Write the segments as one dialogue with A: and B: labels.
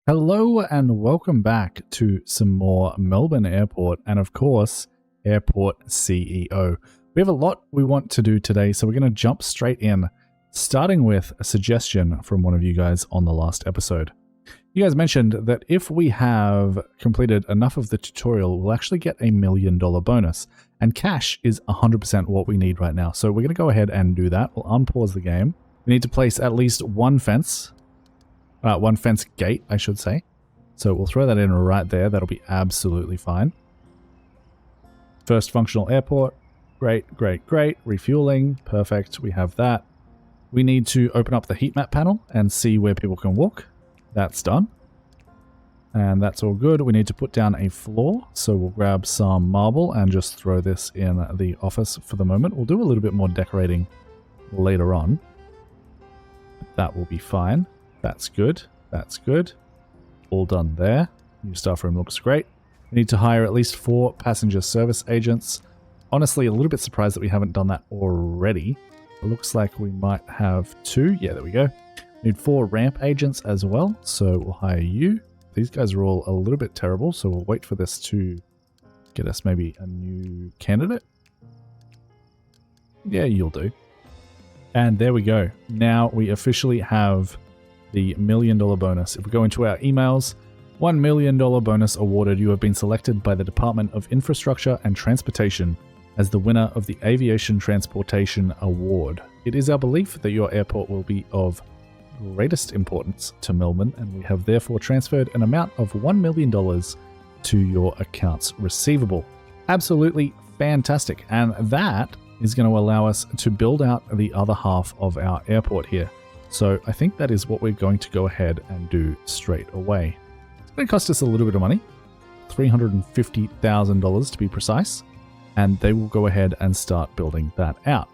A: Hello and welcome back to some more Melbourne Airport and of course, Airport CEO. We have a lot we want to do today, so we're going to jump straight in, starting with a suggestion from one of you guys on the last episode. You guys mentioned that if we have completed enough of the tutorial, we'll actually get $1 million bonus, and cash is 100% what we need right now. So we're going to go ahead and do that. We'll unpause the game. We need to place at least one fence gate, I should say. So we'll throw that in right there. That'll be absolutely fine. First functional airport. Great, great, great. Refueling. Perfect. We have that. We need to open up the heat map panel and see where people can walk. That's done. And that's all good. We need to put down a floor. So we'll grab some marble and just throw this in the office for the moment. We'll do a little bit more decorating later on. That will be fine. That's good. That's good. All done there. New staff room looks great. We need to hire at least 4 passenger service agents. Honestly, a little bit surprised that we haven't done that already. It looks like we might have 2. Yeah, there we go. We need 4 ramp agents as well, so we'll hire you. These guys are all a little bit terrible, so we'll wait for this to get us maybe a new candidate. Yeah, you'll do. And there we go. Now we officially have the $1 million bonus. If we go into our emails, $1 million bonus awarded. You have been selected by the Department of Infrastructure and Transportation as the winner of the Aviation Transportation Award. It is our belief that your airport will be of greatest importance to Melbourne, and we have therefore transferred an amount of $1 million to your accounts receivable. Absolutely fantastic. And that is going to allow us to build out the other half of our airport here. So I think that is what we're going to go ahead and do straight away. It's going to cost us a little bit of money, $350,000 to be precise, and they will go ahead and start building that out.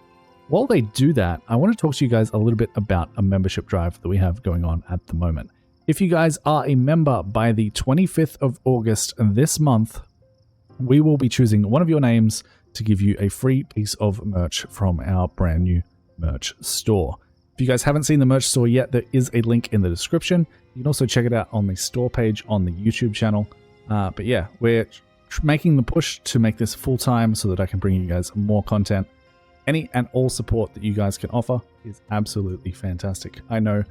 A: While they do that, I want to talk to you guys a little bit about a membership drive that we have going on at the moment. If you guys are a member by the 25th of August this month, we will be choosing one of your names to give you a free piece of merch from our brand new merch store. If you guys haven't seen the merch store yet, there is a link in the description. You can also check it out on the store page on the YouTube channel. But yeah, we're making the push to make this full-time so that I can bring you guys more content. Any and all support that you guys can offer is absolutely fantastic. I know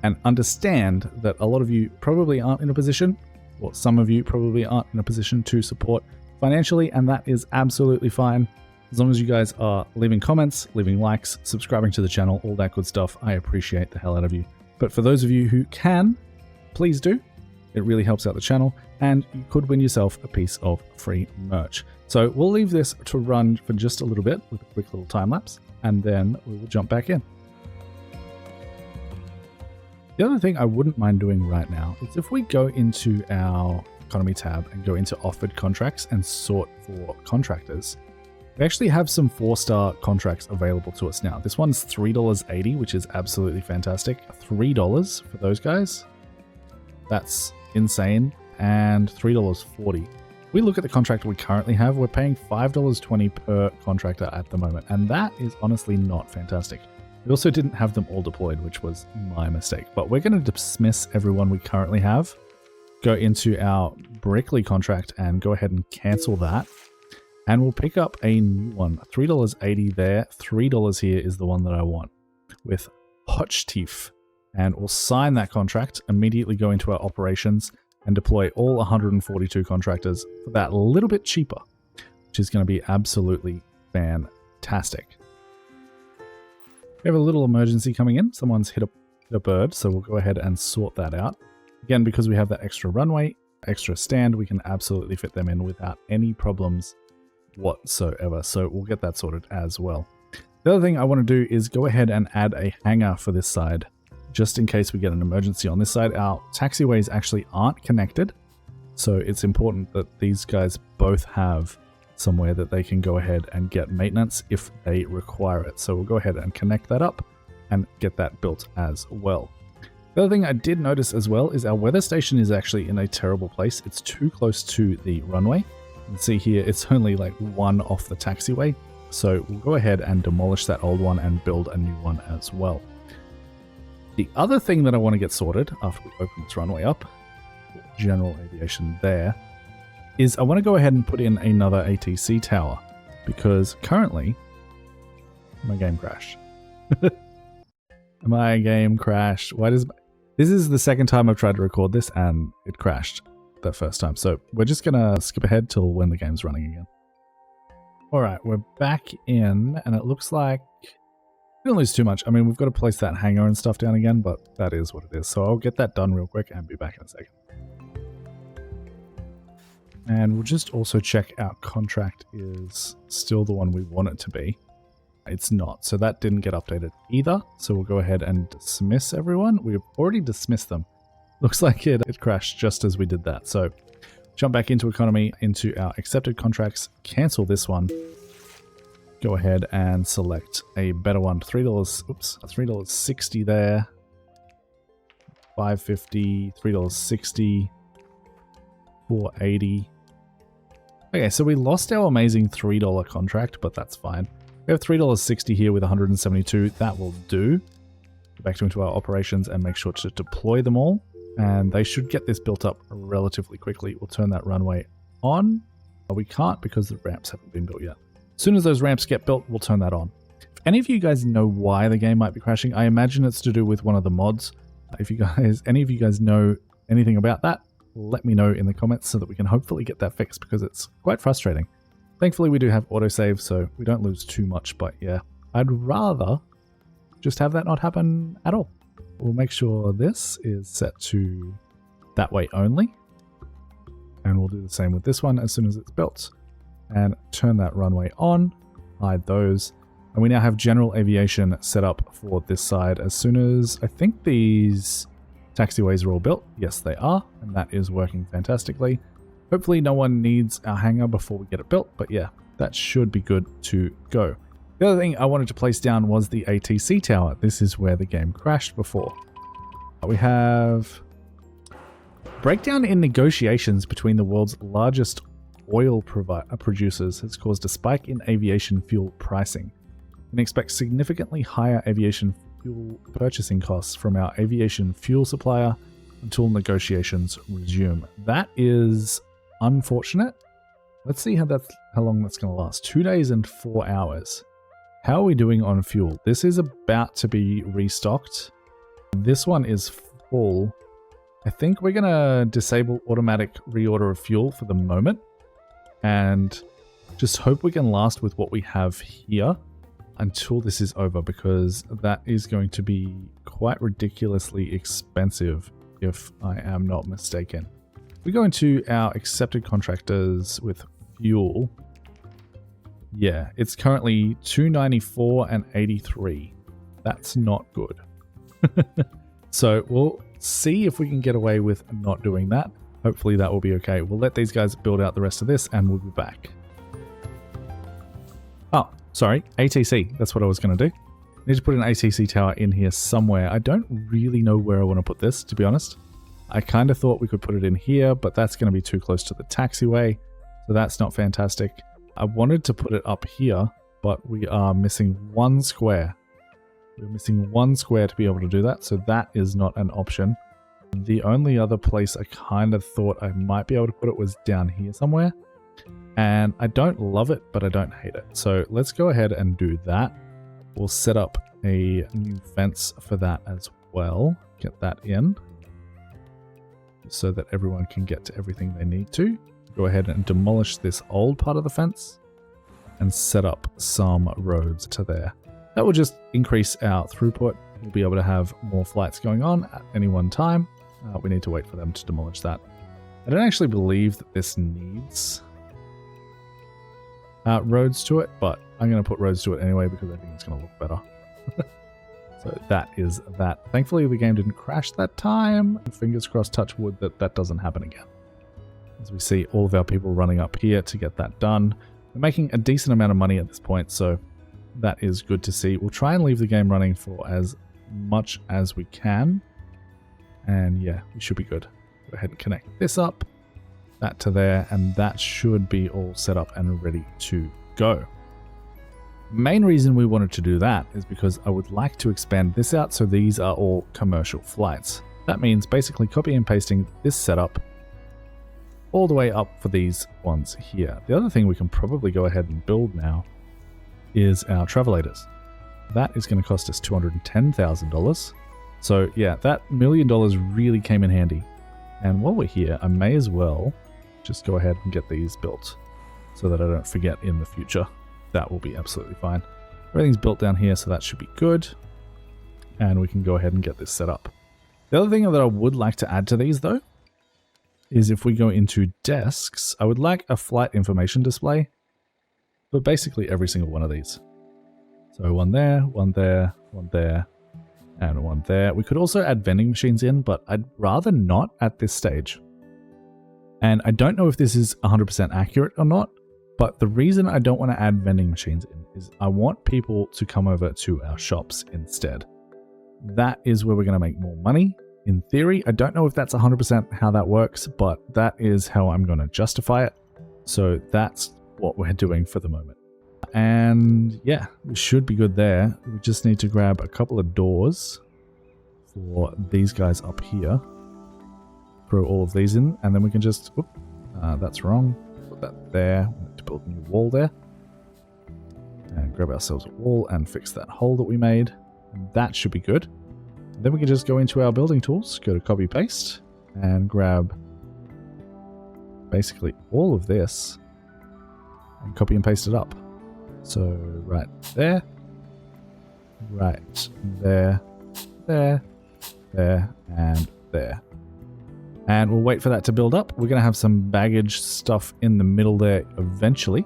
A: and understand that a lot of you probably aren't in a position, or some of you probably aren't in a position to support financially, and that is absolutely fine. As long as you guys are leaving comments, leaving likes, subscribing to the channel, all that good stuff, I appreciate the hell out of you. But for those of you who can, please do. It really helps out the channel, and you could win yourself a piece of free merch. So we'll leave this to run for just a little bit with a quick little time lapse, and then we will jump back in. The other thing I wouldn't mind doing right now is if we go into our economy tab and go into offered contracts and sort for contractors. We actually have some 4-star contracts available to us now. This one's $3.80, which is absolutely fantastic. $3 for those guys. That's insane. And $3.40. We look at the contract we currently have, we're paying $5.20 per contractor at the moment. And that is honestly not fantastic. We also didn't have them all deployed, which was my mistake. But we're going to dismiss everyone we currently have. Go into our Brickley contract and go ahead and cancel that. And we'll pick up a new one, $3.80 there, $3 here is the one that I want, with Hochtief. And we'll sign that contract, immediately go into our operations, and deploy all 142 contractors for that little bit cheaper, which is going to be absolutely fantastic. We have a little emergency coming in. Someone's hit a bird, so we'll go ahead and sort that out. Again, because we have that extra runway, extra stand, we can absolutely fit them in without any problems whatsoever. So we'll get that sorted as well. The other thing I want to do is go ahead and add a hangar for this side, just in case we get an emergency on this side. Our taxiways actually aren't connected, so it's important that these guys both have somewhere that they can go ahead and get maintenance if they require it. So we'll go ahead and connect that up and get that built as well. The other thing I did notice as well is our weather station is actually in a terrible place. It's too close to the runway. You can see here it's only like 1 off the taxiway. So we'll go ahead and demolish that old one and build a new one as well. The other thing that I want to get sorted after we open this runway up general aviation there, is I want to go ahead and put in another ATC tower, because currently my game crashed. My game crashed. Why does... This is the second time I've tried to record this and it crashed the first time. So we're just going to skip ahead till when the game's running again. All right, we're back in and it looks like we didn't lose too much. I mean, we've got to place that hangar and stuff down again, but that is what it is. So I'll get that done real quick and be back in a second. And we'll just also check our contract is still the one we want it to be. It's not, so that didn't get updated either. So we'll go ahead and dismiss everyone. We've already dismissed them. Looks like it crashed just as we did that. So jump back into economy, into our accepted contracts, cancel this one. Go ahead and select a better one. $3, oops, $3.60 there. $5.50, $3.60, $4.80. Okay, so we lost our amazing $3 contract, but that's fine. We have $3.60 here with 172. That will do. Go back into our operations and make sure to deploy them all. And they should get this built up relatively quickly. We'll turn that runway on. But we can't because the ramps haven't been built yet. As soon as those ramps get built, we'll turn that on. If any of you guys know why the game might be crashing, I imagine it's to do with one of the mods. If any of you guys know anything about that, let me know in the comments so that we can hopefully get that fixed, because it's quite frustrating. Thankfully, we do have autosave, so we don't lose too much, but yeah, I'd rather just have that not happen at all. We'll make sure this is set to that way only, and we'll do the same with this one as soon as it's built, and turn that runway on, hide those, and we now have general aviation set up for this side as soon as I think these taxiways are all built. Yes, they are, and that is working fantastically. Hopefully no one needs our hangar before we get it built, but yeah, that should be good to go. The other thing I wanted to place down was the ATC tower. This is where the game crashed before. We have breakdown in negotiations between the world's largest oil producers has caused a spike in aviation fuel pricing. You can expect significantly higher aviation fuel purchasing costs from our aviation fuel supplier until negotiations resume. That is unfortunate. Let's see how long that's going to last. 2 days and 4 hours. How are we doing on fuel? This is about to be restocked. This one is full. I think we're going to disable automatic reorder of fuel for the moment and just hope we can last with what we have here until this is over, because that is going to be quite ridiculously expensive if I am not mistaken. We go into our accepted contractors with fuel. Yeah, it's currently 294 and 83. That's not good. So we'll see if we can get away with not doing that. Hopefully that will be okay. We'll let these guys build out the rest of this and we'll be back. Oh, sorry, ATC. That's what I was going to do. I need to put an ATC tower in here somewhere. I don't really know where I want to put this, to be honest. I kind of thought we could put it in here, but that's going to be too close to the taxiway, so that's not fantastic. I wanted to put it up here, but we are missing one square. We're missing one square to be able to do that, so that is not an option. The only other place I kind of thought I might be able to put it was down here somewhere, and I don't love it, but I don't hate it. So let's go ahead and do that. We'll set up a new fence for that as well. Get that in, so that everyone can get to everything they need to. Go ahead and demolish this old part of the fence and set up some roads to there. That will just increase our throughput. We'll be able to have more flights going on at any one time. We need to wait for them to demolish that. I don't actually believe that this needs roads to it, but I'm going to put roads to it anyway because I think it's going to look better. So that is that. Thankfully, the game didn't crash that time. Fingers crossed, touch wood, that that doesn't happen again. As we see all of our people running up here to get that done. We're making a decent amount of money at this point, so that is good to see. We'll try and leave the game running for as much as we can. And yeah, we should be good. Go ahead and connect this up, that to there, and that should be all set up and ready to go. Main reason we wanted to do that is because I would like to expand this out so these are all commercial flights. That means basically copy and pasting this setup all the way up for these ones here. The other thing we can probably go ahead and build now is our travelators. That is going to cost us $210,000. So yeah, that $1 million really came in handy. And while we're here, I may as well just go ahead and get these built so that I don't forget in the future. That will be absolutely fine. Everything's built down here, so that should be good. And we can go ahead and get this set up. The other thing that I would like to add to these though, is if we go into desks, I would like a flight information display for basically every single one of these. So one there, one there, one there, and one there. We could also add vending machines in, but I'd rather not at this stage. And I don't know if this is 100% accurate or not, but the reason I don't want to add vending machines in is I want people to come over to our shops instead. That is where we're going to make more money. In theory, I don't know if that's 100% how that works, but that is how I'm going to justify it. So that's what we're doing for the moment. And yeah, we should be good there. We just need to grab a couple of doors for these guys up here. Throw all of these in, and then we can just... that's wrong. Put that there. We need to build a new wall there. And grab ourselves a wall and fix that hole that we made. And that should be good. And then we can just go into our building tools, go to copy paste, and grab basically all of this and copy and paste it up. So right there, right there, there, there, and there. And we'll wait for that to build up. We're going to have some baggage stuff in the middle there eventually.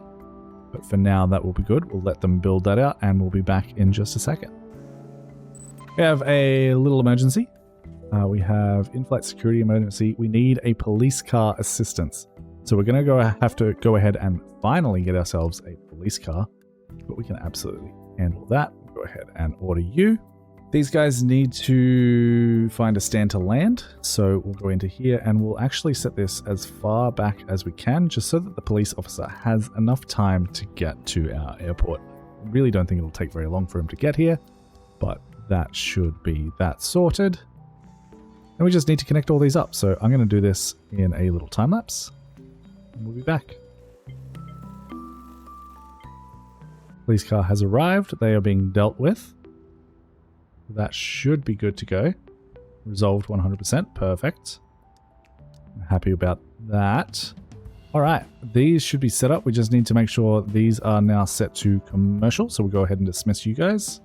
A: But for now, that will be good. We'll let them build that out and we'll be back in just a second. We have a little emergency. We have in-flight security emergency. We need a police car assistance. So we're going to have to go ahead and finally get ourselves a police car. But we can absolutely handle that. We'll go ahead and order you. These guys need to find a stand to land. So we'll go into here and we'll actually set this as far back as we can, just so that the police officer has enough time to get to our airport. I really don't think it'll take very long for him to get here, but that should be that sorted. And we just need to connect all these up. So I'm going to do this in a little time lapse and we'll be back. Police car has arrived. They are being dealt with. That should be good to go. Resolved 100%. Perfect. I'm happy about that. All right. These should be set up. We just need to make sure these are now set to commercial. So we'll go ahead and dismiss you guys.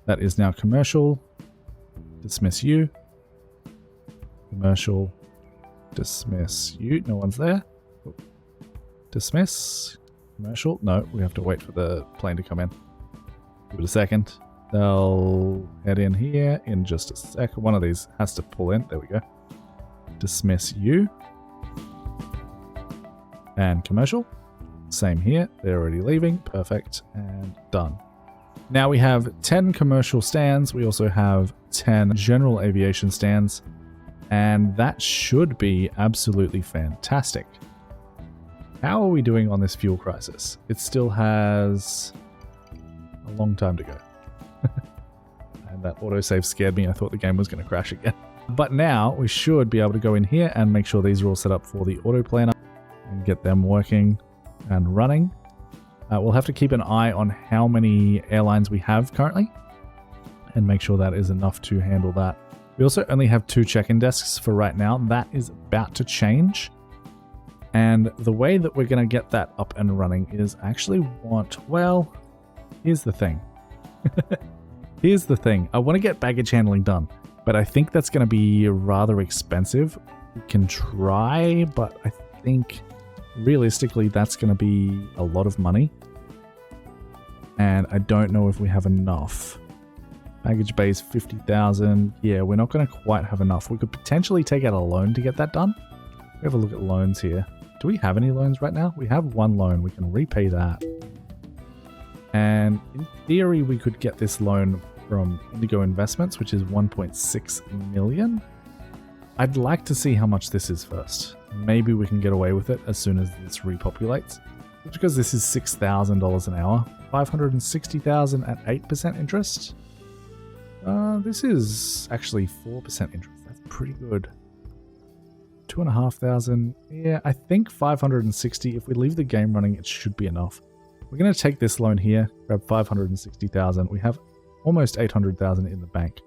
A: That is now commercial. Dismiss you. Commercial. Dismiss you. No one's there. Dismiss. Commercial. No, we have to wait for the plane to come in. Give it a second. They'll head in here in just a sec. One of these has to pull in. There we go. Dismiss you. And commercial. Same here. They're already leaving. Perfect. And done. Now we have 10 commercial stands. We also have 10 general aviation stands. And that should be absolutely fantastic. How are we doing on this fuel crisis? It still has a long time to go. And that autosave scared me. I thought the game was going to crash again. But now we should be able to go in here and make sure these are all set up for the auto planner and get them working and running. We'll have to keep an eye on how many airlines we have currently and make sure that is enough to handle that. We also only have 2 check-in desks for right now. That is about to change. And the way that we're going to get that up and running is actually well, here's the thing. Here's the thing. I want to get baggage handling done, but I think that's going to be rather expensive. We can try, but I think realistically that's going to be a lot of money. And I don't know if we have enough. Baggage base 50,000. Yeah, we're not going to quite have enough. We could potentially take out a loan to get that done. We have a look at loans here. Do we have any loans right now? We have 1 loan. We can repay that. And in theory, we could get this loan from Indigo Investments, which is 1.6 million. I'd like to see how much this is first. Maybe we can get away with it as soon as this repopulates. Just because this is $6,000 an hour, $560,000 at 8% interest. This is actually 4% interest. That's pretty good. 2,500. Yeah, I think 560. If we leave the game running, it should be enough. We're going to take this loan here, grab 560,000. We have almost 800,000 in the bank.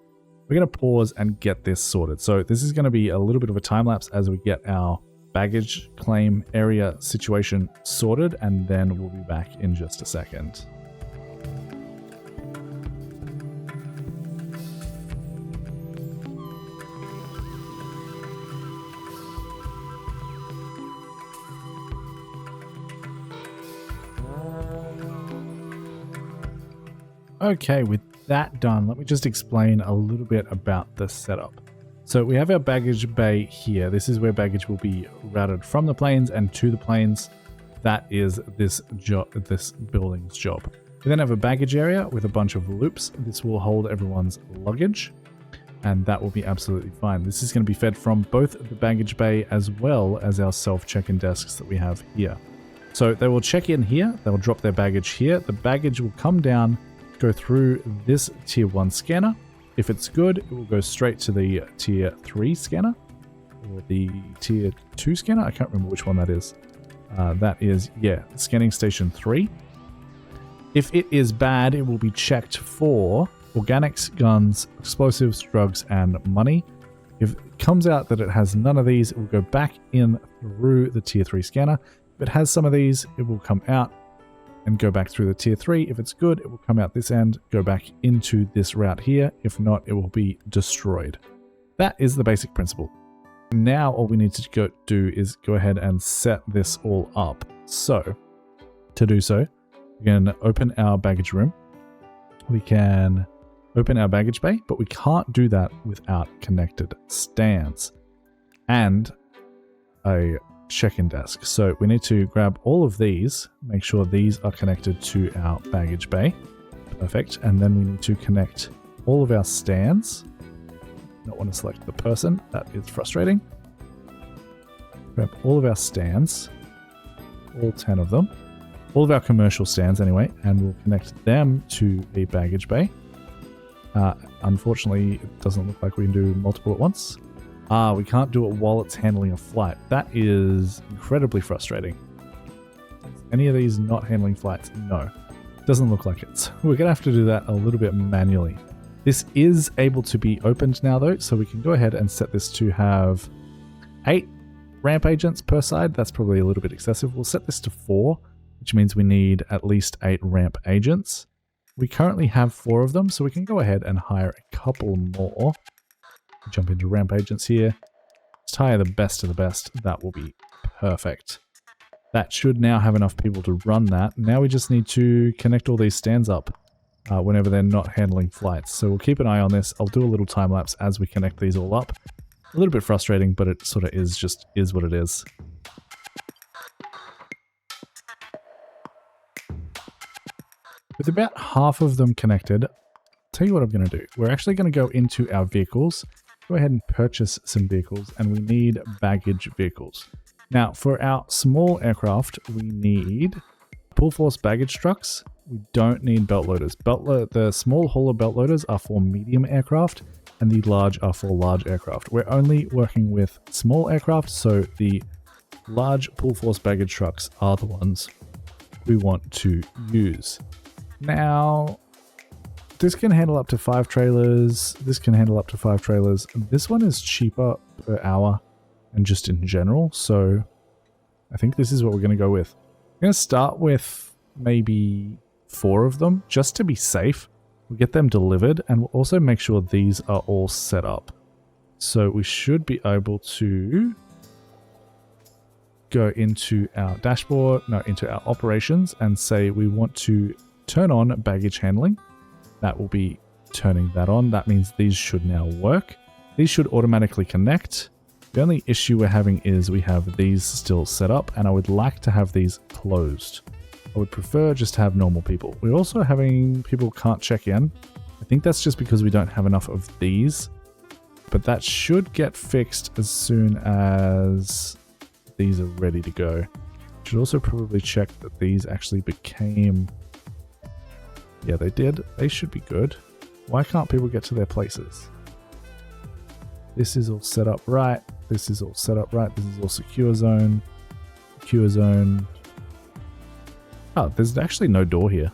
A: We're going to pause and get this sorted. So this is going to be a little bit of a time lapse as we get our baggage claim area situation sorted, and then we'll be back in just a second. Okay, with that done, let me just explain a little bit about the setup. So we have our baggage bay here. This is where baggage will be routed from the planes and to the planes. That is this building's job. We then have a baggage area with a bunch of loops. This will hold everyone's luggage, and that will be absolutely fine. This is going to be fed from both the baggage bay as well as our self-check-in desks that we have here. So they will check in here. They will drop their baggage here. The baggage will come down, go through this tier 1 scanner. If it's good, it will go straight to the tier 3 scanner or the tier 2 scanner. I can't remember which one that is. That is, yeah, scanning station 3. If it is bad, it will be checked for organics, guns, explosives, drugs, and money. If it comes out that it has none of these, it will go back in through the tier 3 scanner. If it has some of these, it will come out and go back through the tier 3. If it's good, it will come out this end, go back into this route here. If not, it will be destroyed. That is the basic principle. Now all we need to do is go ahead and set this all up. So to do so, we can open our baggage room. We can open our baggage bay, but we can't do that without connected stands and a check-in desk. So we need to grab all of these, make sure these are connected to our baggage bay. Perfect. And then we need to connect all of our stands. Not want to select the person. That is frustrating. Grab all of our stands, all 10 of them, all of our commercial stands anyway, and we'll connect them to the baggage bay. Unfortunately, it doesn't look like we can do multiple at once. We can't do it while it's handling a flight. That is incredibly frustrating. Any of these not handling flights? No. Doesn't look like it. So we're going to have to do that a little bit manually. This is able to be opened now though, so we can go ahead and set this to have 8 ramp agents per side. That's probably a little bit excessive. We'll set this to 4, which means we need at least 8 ramp agents. We currently have 4 of them, so we can go ahead and hire a couple more. Jump into ramp agents here. Let's hire the best of the best. That will be perfect. That should now have enough people to run that. Now we just need to connect all these stands up whenever they're not handling flights. So we'll keep an eye on this. I'll do a little time lapse as we connect these all up. A little bit frustrating, but it sort of is what it is. With about half of them connected, I'll tell you what I'm going to do. We're actually going to go into our vehicles, go ahead and purchase some vehicles, and we need baggage vehicles. Now, for our small aircraft, we need pull force baggage trucks. We don't need belt loaders. The small hauler belt loaders are for medium aircraft, and the large are for large aircraft. We're only working with small aircraft, so the large pull force baggage trucks are the ones we want to use. Now, this can handle up to 5 trailers. This can handle up to 5 trailers. This one is cheaper per hour and just in general, so I think this is what we're going to go with. I'm going to start with maybe 4 of them just to be safe. We'll get them delivered, and we'll also make sure these are all set up. So we should be able to go into our dashboard, into our operations, and say we want to turn on baggage handling. That will be turning that on. That means these should now work. These should automatically connect. The only issue we're having is we have these still set up, and I would like to have these closed. I would prefer just to have normal people. We're also having people can't check in. I think that's just because we don't have enough of these, but that should get fixed as soon as these are ready to go. Should also probably check that these actually became... Yeah, they did. They should be good. Why can't people get to their places? This is all set up right. This is all set up right. This is all secure zone. Secure zone. Oh, there's actually no door here.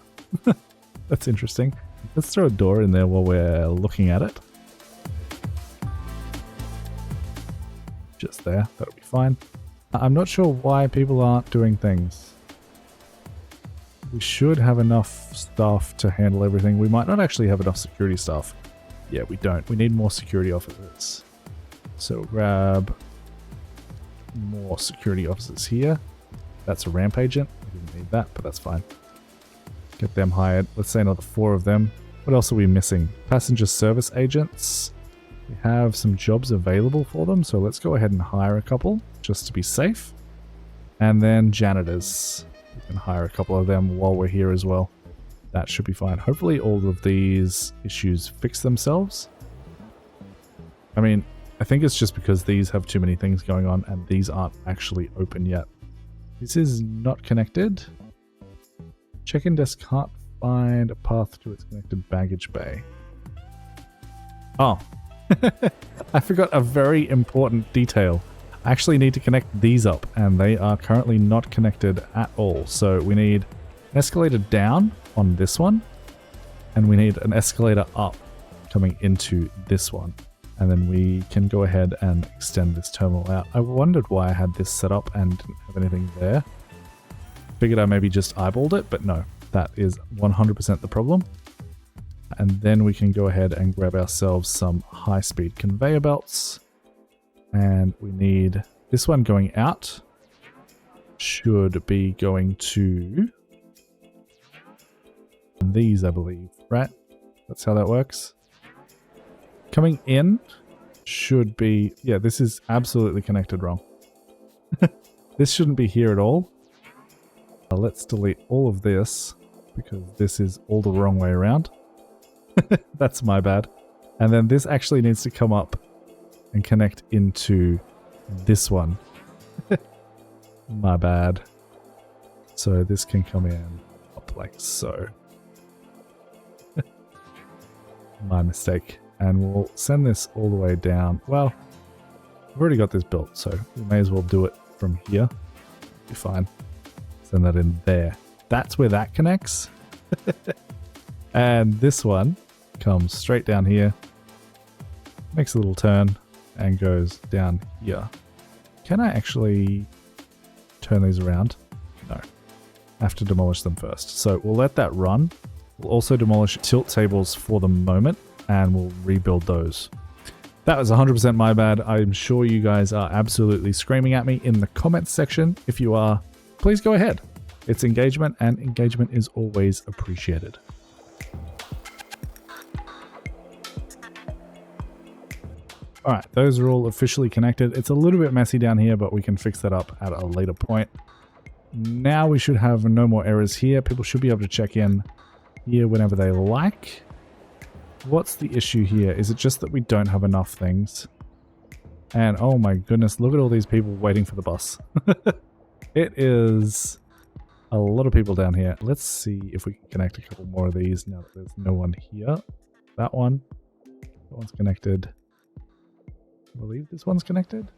A: That's interesting. Let's throw a door in there while we're looking at it. Just there. That'll be fine. I'm not sure why people aren't doing things. We should have enough staff to handle everything. We might not actually have enough security staff. Yeah, we don't. We need more security officers. So we'll grab more security officers here. That's a ramp agent. We didn't need that, but that's fine. Get them hired. Let's say another 4 of them. What else are we missing? Passenger service agents. We have some jobs available for them, so let's go ahead and hire a couple just to be safe. And then janitors. We can hire a couple of them while we're here as well. That should be fine. Hopefully all of these issues fix themselves. I mean, I think it's just because these have too many things going on and these aren't actually open yet. This is not connected. Check-in desk can't find a path to its connected baggage bay. Oh. I forgot a very important detail. I actually need to connect these up, and they are currently not connected at all. So we need an escalator down on this one, and we need an escalator up coming into this one. And then we can go ahead and extend this terminal out. I wondered why I had this set up and didn't have anything there. Figured I maybe just eyeballed it, but no, that is 100% the problem. And then we can go ahead and grab ourselves some high-speed conveyor belts. And we need this one going out. Should be going to these, I believe, right? That's how that works. Coming in should be... Yeah, this is absolutely connected wrong. This shouldn't be here at all. Let's delete all of this because this is all the wrong way around. That's my bad. And then this actually needs to come up and connect into this one. My bad. So this can come in up like so. My mistake. And we'll send this all the way down. Well, we've already got this built, so we may as well do it from here. Be fine. Send that in there. That's where that connects. And this one comes straight down here, makes a little turn, and goes down here. Can I actually turn these around? No. I have to demolish them first. So we'll let that run. We'll also demolish tilt tables for the moment, and we'll rebuild those. That was 100% my bad. I'm sure you guys are absolutely screaming at me in the comments section. If you are, please go ahead. It's engagement, and engagement is always appreciated. Alright, those are all officially connected. It's a little bit messy down here, but we can fix that up at a later point. Now we should have no more errors here. People should be able to check in here whenever they like. What's the issue here? Is it just that we don't have enough things? And oh my goodness, look at all these people waiting for the bus. It is a lot of people down here. Let's see if we can connect a couple more of these now that there's no one here. That one's connected. I believe this one's connected.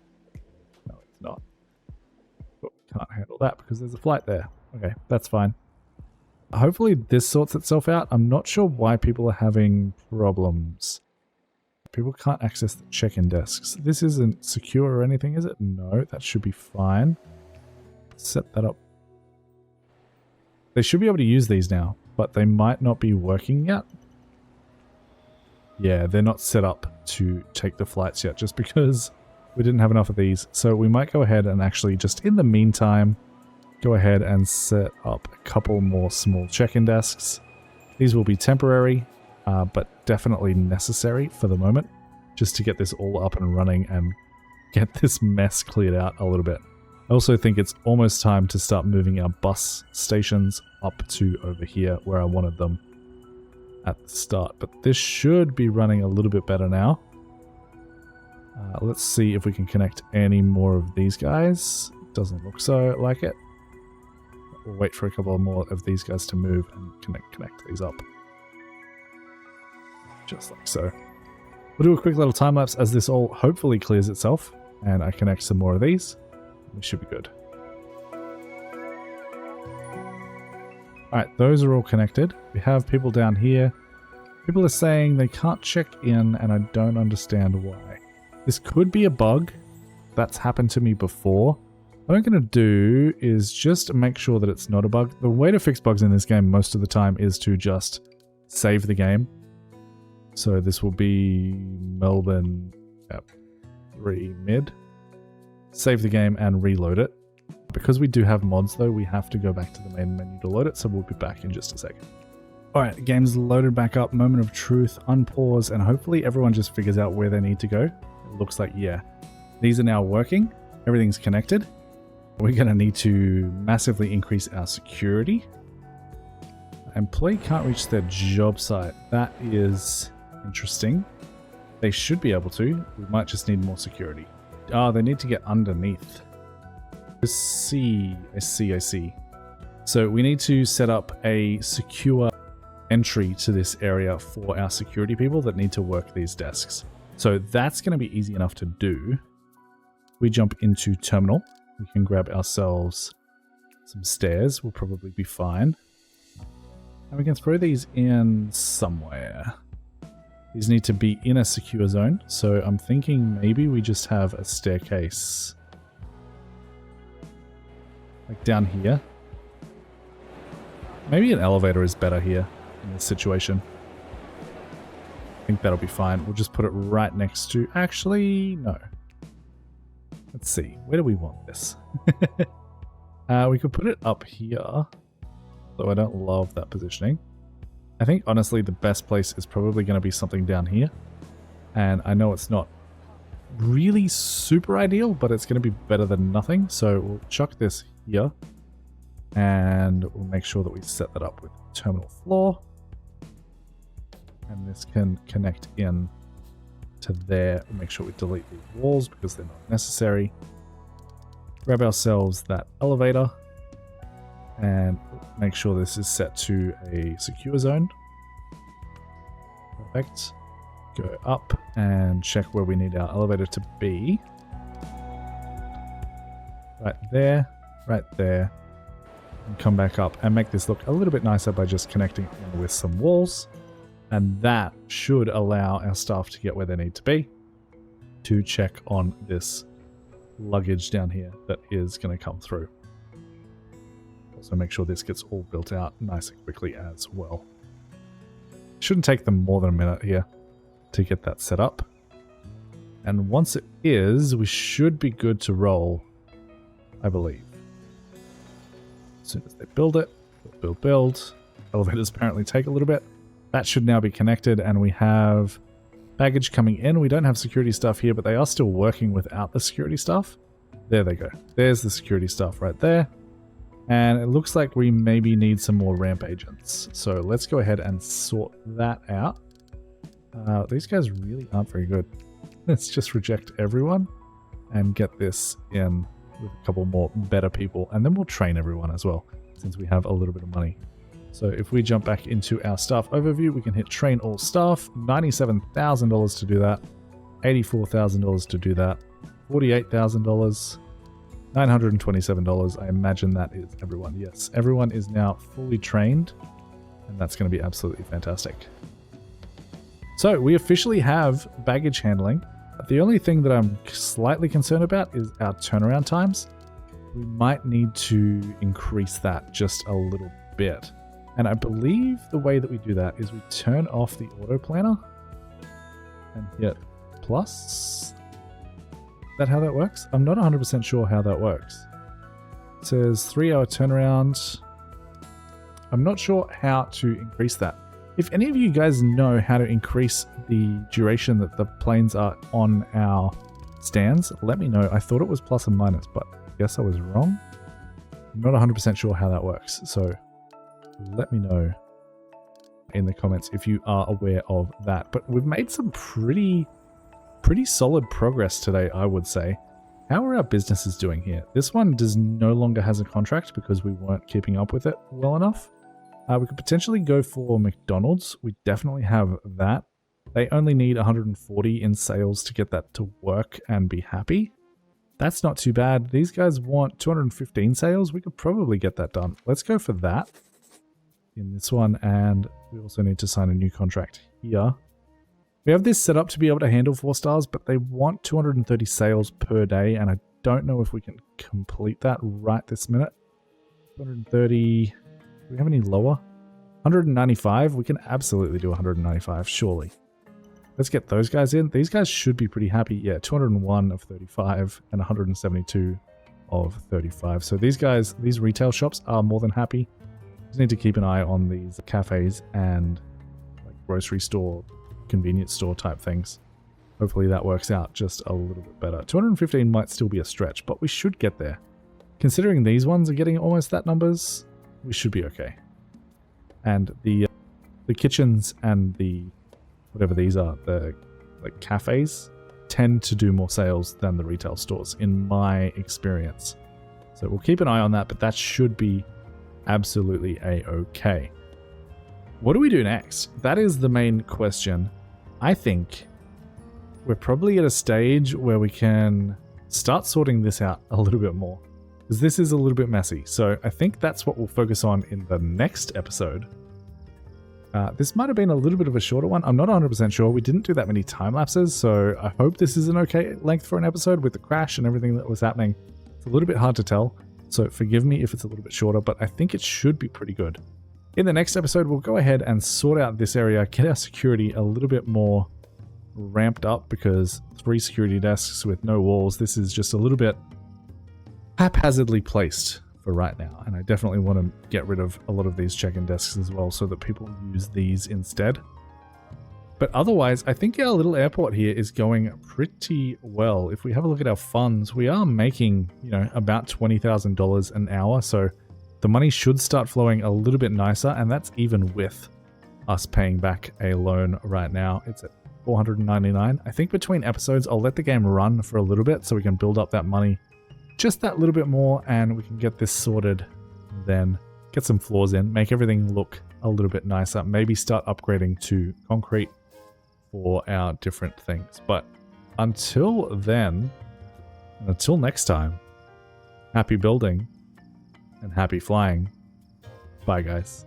A: No, it's not. But we can't handle that because there's a flight there. Okay, that's fine. Hopefully this sorts itself out. I'm not sure why people are having problems. People can't access the check-in desks. This isn't secure or anything, is it? No, that should be fine. Set that up. They should be able to use these now, but they might not be working yet. Yeah, they're not set up to take the flights yet, just because we didn't have enough of these. So we might go ahead and actually, just in the meantime, go ahead and set up a couple more small check-in desks. These will be temporary, but definitely necessary for the moment, just to get this all up and running and get this mess cleared out a little bit. I also think it's almost time to start moving our bus stations up to over here where I wanted them at the start. But this should be running a little bit better now. Let's see if we can connect any more of these guys. Doesn't look so like it. We'll wait for a couple more of these guys to move and connect these up. Just like so. We'll do a quick little time lapse as this all hopefully clears itself, and I connect some more of these. We should be good. Alright, those are all connected. We have people down here. People are saying they can't check in, and I don't understand why. This could be a bug. That's happened to me before. What I'm going to do is just make sure that it's not a bug. The way to fix bugs in this game most of the time is to just save the game. So this will be Melbourne 3 mid. Save the game and reload it. Because we do have mods though, we have to go back to the main menu to load it, so we'll be back in just a second. Alright, the game's loaded back up, moment of truth, unpause, and hopefully everyone just figures out where they need to go. It looks like, yeah. These are now working, everything's connected. We're going to need to massively increase our security. Employee can't reach their job site. That is interesting. They should be able to. We might just need more security. Oh, they need to get underneath. I see. So we need to set up a secure entry to this area for our security people that need to work these desks. So that's going to be easy enough to do. We jump into terminal. We can grab ourselves some stairs. We'll probably be fine. And we can throw these in somewhere. These need to be in a secure zone. So I'm thinking maybe we just have a staircase like down here. Maybe an elevator is better here in this situation. I think that'll be fine. We'll just put it right next to... Actually, no. Let's see. Where do we want this? We could put it up here. Though I don't love that positioning. I think, honestly, the best place is probably going to be something down here. And I know it's not really super ideal, but it's going to be better than nothing. So we'll chuck this here. And we'll make sure that we set that up with terminal floor. And this can connect in to there. We'll make sure we delete these walls because they're not necessary. Grab ourselves that elevator. And make sure this is set to a secure zone. Perfect. Go up and check where we need our elevator to be. Right there, right there. And come back up and make this look a little bit nicer by just connecting in with some walls. And that should allow our staff to get where they need to be to check on this luggage down here that is going to come through. Also make sure this gets all built out nice and quickly as well. Shouldn't take them more than a minute here to get that set up. And once it is, we should be good to roll, I believe. As soon as they build it, build. Elevators apparently take a little bit. That should now be connected, and we have baggage coming in. We don't have security stuff here, but they are still working without the security stuff. There they go. There's the security stuff right there. And it looks like we maybe need some more ramp agents. So let's go ahead and sort that out. These guys really aren't very good. Let's just reject everyone and get this in with a couple more better people. And then we'll train everyone as well, since we have a little bit of money. So if we jump back into our staff overview, we can hit train all staff. $97,000 to do that. $84,000 to do that. $48,000. $927. I imagine that is everyone. Yes, everyone is now fully trained, and that's going to be absolutely fantastic. So we officially have baggage handling. The only thing that I'm slightly concerned about is our turnaround times. We might need to increase that just a little bit. And I believe the way that we do that is we turn off the auto planner and hit plus. Is that how that works? I'm not 100% sure how that works. It says 3-hour turnaround. I'm not sure how to increase that. If any of you guys know how to increase the duration that the planes are on our stands, let me know. I thought it was plus and minus, but I guess I was wrong. I'm not 100% sure how that works, so let me know in the comments if you are aware of that. But we've made some pretty solid progress today, I would say. How are our businesses doing here? This one no longer has a contract because we weren't keeping up with it well enough. We could potentially go for McDonald's. We definitely have that. They only need 140 in sales to get that to work and be happy. That's not too bad. These guys want 215 sales. We could probably get that done. Let's go for that in this one. And we also need to sign a new contract here. We have this set up to be able to handle 4 stars, but they want 230 sales per day. And I don't know if we can complete that right this minute. 230. Do we have any lower? 195. We can absolutely do 195, surely. Let's get those guys in. These guys should be pretty happy. Yeah, 201 of 35 and 172 of 35. So these guys, these retail shops are more than happy. Just need to keep an eye on these cafes and like grocery store, convenience store type things. Hopefully that works out just a little bit better. 215 might still be a stretch, but we should get there. Considering these ones are getting almost that numbers, we should be okay. And the kitchens and the whatever these are, the like cafes, tend to do more sales than the retail stores, in my experience. So we'll keep an eye on that, but that should be absolutely a-okay. What do we do next? That is the main question. I think we're probably at a stage where we can start sorting this out a little bit more, because this is a little bit messy. So I think that's what we'll focus on in the next episode. This might have been a little bit of a shorter one. I'm not 100% sure. We didn't do that many time lapses, so I hope this is an okay length for an episode with the crash and everything that was happening. It's a little bit hard to tell, so forgive me if it's a little bit shorter, but I think it should be pretty good. In the next episode, we'll go ahead and sort out this area, get our security a little bit more ramped up, because 3 security desks with no walls, this is just a little bit haphazardly placed for right now, and I definitely want to get rid of a lot of these check-in desks as well so that people use these instead. But otherwise, I think our little airport here is going pretty well. If we have a look at our funds, we are making, about $20,000 an hour, so the money should start flowing a little bit nicer, and that's even with us paying back a loan right now. It's at $499. I think between episodes, I'll let the game run for a little bit so we can build up that money just that little bit more, and we can get this sorted, then get some floors in, make everything look a little bit nicer, maybe start upgrading to concrete for our different things. But until then, and until next time, happy building and happy flying. Bye, guys.